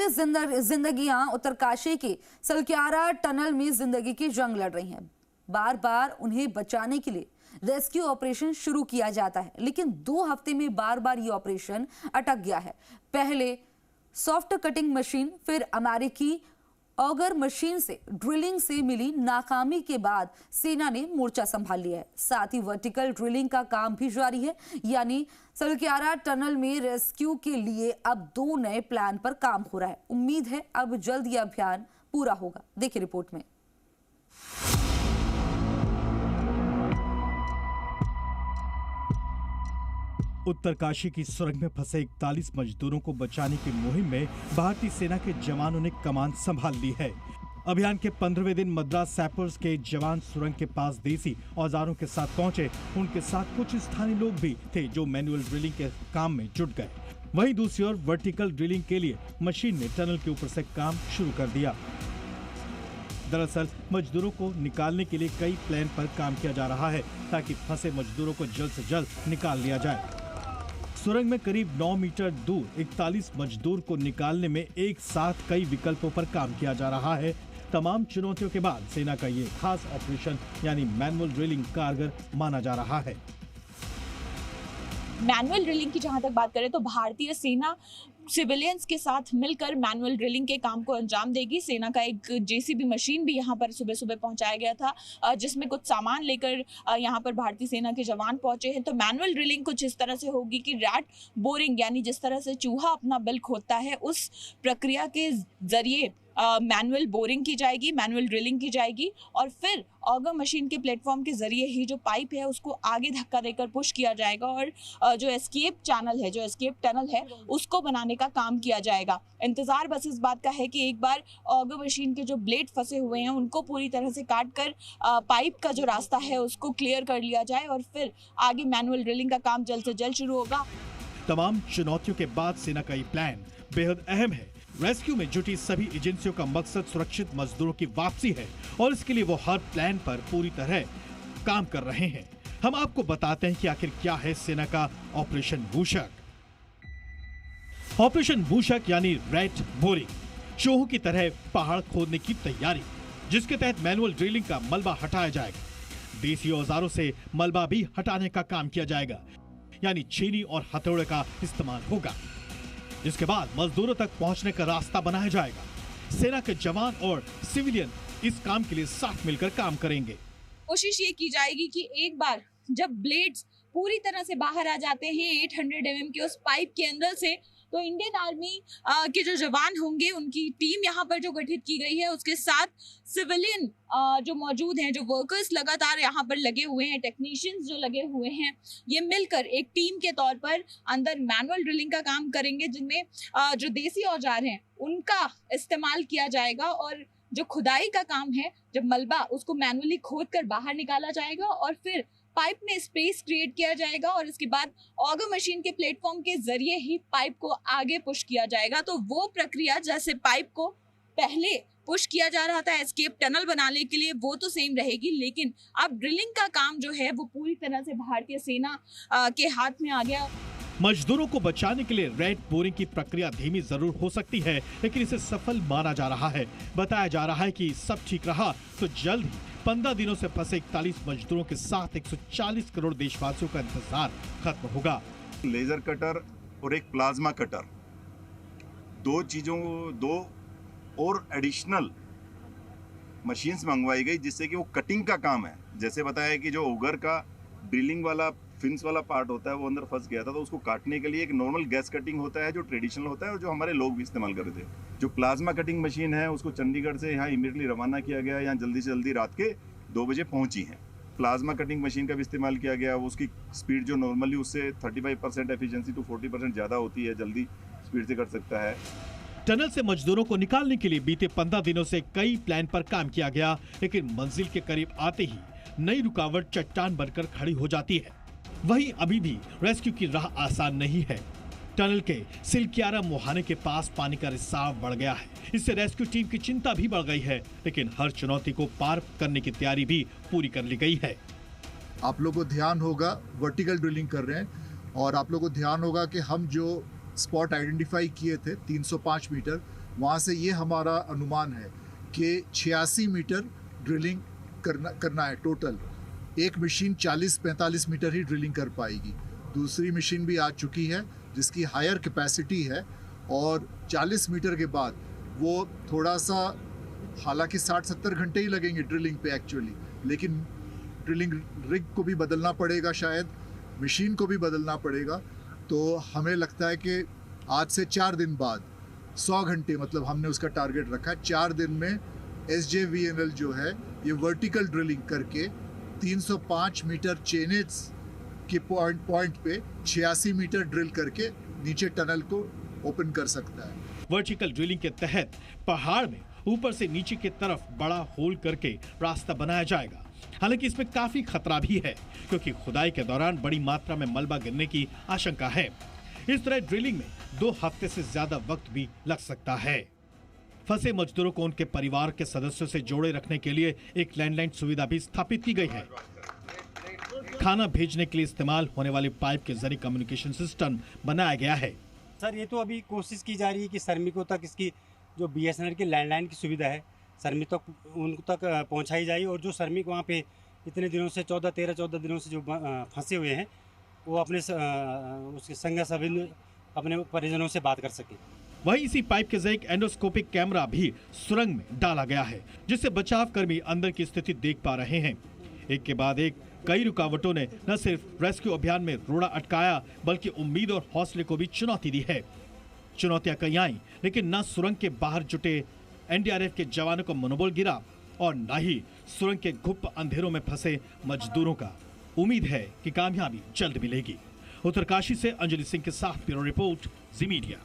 जिंदगियां उत्तरकाशी की सलक्यारा टनल में जिंदगी की जंग लड़ रही हैं। बार बार उन्हें बचाने के लिए रेस्क्यू ऑपरेशन शुरू किया जाता है, लेकिन 2 हफ्ते में बार बार ये ऑपरेशन अटक गया है। पहले सॉफ्ट कटिंग मशीन, फिर अमेरिकी ऑगर मशीन से ड्रिलिंग से मिली नाकामी के बाद सेना ने मोर्चा संभाल लिया है। साथ ही वर्टिकल ड्रिलिंग का काम भी जारी है, यानी सलक्यारा टनल में रेस्क्यू के लिए अब 2 नए प्लान पर काम हो रहा है। उम्मीद है अब जल्द यह अभियान पूरा होगा। देखिए रिपोर्ट में। उत्तरकाशी की सुरंग में फंसे 41 मजदूरों को बचाने की मुहिम में भारतीय सेना के जवानों ने कमान संभाल ली है। अभियान के 15वें दिन मद्रास सैपर्स के जवान सुरंग के पास देसी औजारों के साथ पहुंचे। उनके साथ कुछ स्थानीय लोग भी थे जो मैनुअल ड्रिलिंग के काम में जुट गए। वहीं दूसरी ओर वर्टिकल ड्रिलिंग के लिए मशीन ने टनल के ऊपर से काम शुरू कर दिया। दरअसल मजदूरों को निकालने के लिए कई प्लान पर काम किया जा रहा है ताकि फंसे मजदूरों को जल्द से जल्द निकाल लिया जाए। सुरंग में करीब 9 मीटर दूर 41 मजदूर को निकालने में एक साथ कई विकल्पों पर काम किया जा रहा है। तमाम चुनौतियों के बाद सेना का ये खास ऑपरेशन यानी मैनुअल ड्रिलिंग कारगर माना जा रहा है। मैनुअल ड्रिलिंग की जहां तक बात करें तो भारतीय सेना सिविलियंस के साथ मिलकर मैनुअल ड्रिलिंग के काम को अंजाम देगी। सेना का एक जेसीबी मशीन भी यहां पर सुबह सुबह पहुंचाया गया था, जिसमें कुछ सामान लेकर यहां पर भारतीय सेना के जवान पहुंचे हैं। तो मैनुअल ड्रिलिंग कुछ इस तरह से होगी कि रैट बोरिंग यानी जिस तरह से चूहा अपना बिल खोदता है उस प्रक्रिया के जरिए मैनुअल बोरिंग की जाएगी, मैनुअल ड्रिलिंग की जाएगी और फिर ऑगर मशीन के प्लेटफॉर्म के जरिए ही जो पाइप है उसको आगे धक्का देकर पुश किया जाएगा और जो एस्केप चैनल है, जो एस्केप टनल है, उसको बनाने का काम किया जाएगा। इंतजार बस इस बात का है कि एक बार ऑगर मशीन के जो ब्लेड फंसे हुए हैं उनको पूरी तरह से काट कर पाइप का जो रास्ता है उसको क्लियर कर लिया जाए और फिर आगे मैनुअल ड्रिलिंग का काम जल्द से जल्द शुरू होगा। तमाम चुनौतियों के बाद सेना का ये प्लान बेहद अहम है। रेस्क्यू में जुटी सभी एजेंसियों का मकसद सुरक्षित मजदूरों की वापसी है और इसके लिए वो हर प्लान पर पूरी तरह काम कर रहे हैं। हम आपको बताते हैं कि आखिर क्या है सेना का ऑपरेशन मूषक। ऑपरेशन मूषक यानी रैट बोरिंग, चूहों की तरह पहाड़ खोदने की तैयारी, जिसके तहत मैनुअल ड्रिलिंग का मलबा हटाया जाएगा। देसी औजारों से मलबा भी हटाने का काम किया जाएगा, यानी छेनी और हथौड़े का इस्तेमाल होगा। जिसके बाद मजदूरों तक पहुंचने का रास्ता बनाया जाएगा। सेना के जवान और सिविलियन इस काम के लिए साथ मिलकर काम करेंगे। कोशिश ये की जाएगी कि एक बार जब ब्लेड्स पूरी तरह से बाहर आ जाते हैं 800 mm के उस पाइप के अंदर से, तो इंडियन आर्मी के जो जवान होंगे उनकी टीम यहाँ पर जो गठित की गई है उसके साथ सिविलियन जो मौजूद हैं, जो वर्कर्स लगातार यहाँ पर लगे हुए हैं, टेक्नीशियंस जो लगे हुए हैं, ये मिलकर एक टीम के तौर पर अंदर मैनुअल ड्रिलिंग का काम करेंगे, जिनमें जो देसी औजार हैं उनका इस्तेमाल किया जाएगा और जो खुदाई का काम है, जब मलबा उसको मैनुअली खोद कर बाहर निकाला जाएगा और फिर पाइप में स्पेस क्रिएट किया जाएगा और इसके बाद ऑगर मशीन के प्लेटफॉर्म के जरिए ही पाइप को आगे पुश किया जाएगा। तो वो प्रक्रिया जैसे पाइप को पहले पुश किया जा रहा था एस्केप टनल बनाने के लिए, वो तो सेम रहेगी, लेकिन अब ड्रिलिंग का काम जो है वो पूरी तरह से भारतीय सेना के हाथ में आ गया। मजदूरों को बचाने के लिए रैट बोरिंग की प्रक्रिया धीमी जरूर हो सकती है, लेकिन इसे सफल माना जा रहा है। बताया जा रहा है कि सब ठीक रहा तो जल्द ही 15 दिनों से फंसे 41 मजदूरों के साथ 140 करोड़ देशवासियों का इंतजार खत्म होगा। लेजर कटर और एक प्लाज्मा कटर, दो और एडिशनल मशीन्स मंगवाई गई जिससे कि वो कटिंग का काम है। जैसे बताया कि जो ओगर का ड्रिलिंग वाला फिन्स वाला पार्ट होता है वो अंदर फंस गया था, तो उसको काटने के लिए एक नॉर्मल गैस कटिंग होता है जो ट्रेडिशनल होता है और जो हमारे लोग भी इस्तेमाल करते हैं। जो प्लाज्मा कटिंग मशीन है उसको चंडीगढ़ से यहाँ इमीडिएटली रवाना किया गया, यहाँ जल्दी से जल्दी रात के 2 बजे पहुंची है। प्लाज्मा कटिंग मशीन का भी इस्तेमाल किया गया, उसकी स्पीड जो नॉर्मली उससे 35% एफिशिएंसी टू 40% ज़्यादा होती है, जल्दी स्पीड से कर सकता है। टनल से मजदूरों को निकालने के लिए बीते 15 दिनों से कई प्लान पर काम किया गया, लेकिन मंजिल के करीब आते ही नई रुकावट चट्टान बनकर खड़ी हो जाती है। वहीं अभी भी रेस्क्यू की राह आसान नहीं है। टनल के सिलक्यारा मुहाने के पास पानी का रिसाव बढ़ गया है, इससे रेस्क्यू टीम की चिंता भी बढ़ गई है, लेकिन हर चुनौती को पार करने की तैयारी भी पूरी कर ली गई है। आप लोगों को ध्यान होगा वर्टिकल ड्रिलिंग कर रहे हैं और आप लोगों को ध्यान होगा कि हम जो स्पॉट आइडेंटिफाई किए थे 305 मीटर, वहाँ से ये हमारा अनुमान है कि 86 मीटर ड्रिलिंग करना है टोटल। एक मशीन 40-45 मीटर ही ड्रिलिंग कर पाएगी। दूसरी मशीन भी आ चुकी है जिसकी हायर कैपेसिटी है, और 40 मीटर के बाद वो थोड़ा सा, हालांकि 60-70 घंटे ही लगेंगे ड्रिलिंग पे एक्चुअली, लेकिन ड्रिलिंग रिग को भी बदलना पड़ेगा, शायद मशीन को भी बदलना पड़ेगा। तो हमें लगता है कि आज से 4 दिन बाद 100 घंटे, मतलब हमने उसका टारगेट रखा है 4 दिन में SJVNL जो है ये वर्टिकल ड्रिलिंग करके 305 मीटर चेनेट्स के पॉइंट पे 86 मीटर ड्रिल करके नीचे टनल को ओपन कर सकता है। वर्टिकल ड्रिलिंग के तहत पहाड़ में ऊपर से नीचे की तरफ बड़ा होल करके रास्ता बनाया जाएगा। हालांकि इसमें काफी खतरा भी है, क्योंकि खुदाई के दौरान बड़ी मात्रा में मलबा गिरने की आशंका है। इस तरह ड्रिलिंग में 2 हफ्ते से ज्यादा वक्त भी लग सकता है। फंसे मजदूरों को उनके परिवार के सदस्यों से जोड़े रखने के लिए एक लैंडलाइन सुविधा भी स्थापित की गई है। खाना भेजने के लिए इस्तेमाल होने वाली पाइप के जरिए कम्युनिकेशन सिस्टम बनाया गया है। सर, ये तो अभी कोशिश की जा रही है कि श्रमिकों तक इसकी जो BSNL की लैंडलाइन की सुविधा है श्रमिक तक उन तक पहुंचाई जाए, और जो श्रमिक वहाँ पे इतने दिनों से 14 दिनों से जो फंसे हुए हैं वो अपने उसके संग संबंधी अपने परिजनों से बात कर सकें। वहीं इसी पाइप के जरिए एंडोस्कोपिक कैमरा भी सुरंग में डाला गया है, जिससे बचाव कर्मी अंदर की स्थिति देख पा रहे हैं। एक के बाद एक कई रुकावटों ने न सिर्फ रेस्क्यू अभियान में रोड़ा अटकाया, बल्कि उम्मीद और हौसले को भी चुनौती दी है। चुनौतियां कई आई, लेकिन न सुरंग के बाहर जुटे NDRF के जवानों को मनोबल गिरा, और न ही सुरंग के गुप्त अंधेरों में फंसे मजदूरों का। उम्मीद है कि कामयाबी जल्द मिलेगी। उत्तरकाशी से अंजलि सिंह के साथ ब्यूरो रिपोर्ट, जी मीडिया।